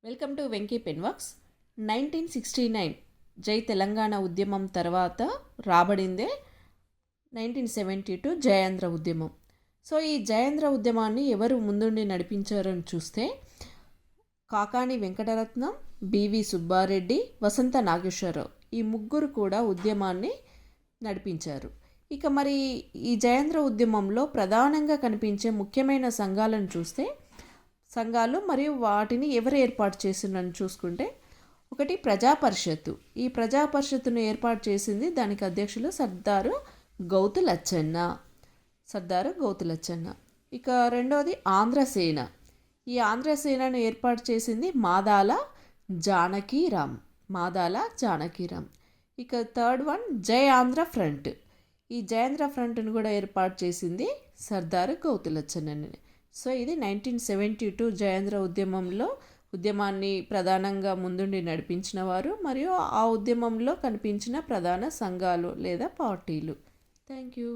Welcome to Venky pen works. 1969 జై తెలంగాణ ఉద్యమం తర్వాత రాబడిందే 1972 జయాంధ్ర ఉద్యమం. సో ఈ జయాంధ్ర ఉద్యమాన్ని ఎవరు ముందుండి నడిపించారని చూస్తే కాకాని వెంకటరత్నం, బివి సుబ్బారెడ్డి, వసంత నాగేశ్వరరావు ఈ ముగ్గురు కూడా ఉద్యమాన్ని నడిపించారు. ఇక మరి ఈ జయాంధ్ర ఉద్యమంలో ప్రధానంగా కనిపించే ముఖ్యమైన సంఘాలను చూస్తే సంఘాలు మరియు వాటిని ఎవరు ఏర్పాటు చేసిందని చూసుకుంటే ఒకటి ప్రజా పరిషత్తు. ఈ ప్రజా పరిషత్తును ఏర్పాటు చేసింది దానికి అధ్యక్షులు సర్దారు గౌతు లచ్చన్న. ఇక రెండోది ఆంధ్రసేన. ఈ ఆంధ్రసేనను ఏర్పాటు చేసింది మాదాల జానకీరామ్. ఇక థర్డ్ వన్ జై ఆంధ్ర ఫ్రంట్. ఈ జయాంధ్ర ఫ్రంట్ను కూడా ఏర్పాటు చేసింది సర్దారు గౌతు లచ్చన్నని. సో ఇది 1972 జయాంధ్ర ఉద్యమాన్ని ప్రధానంగా ముందుండి నడిపించిన వారు మరియు ఆ ఉద్యమంలో కనిపించిన ప్రధాన సంఘాలు లేదా పార్టీలు. Thank you.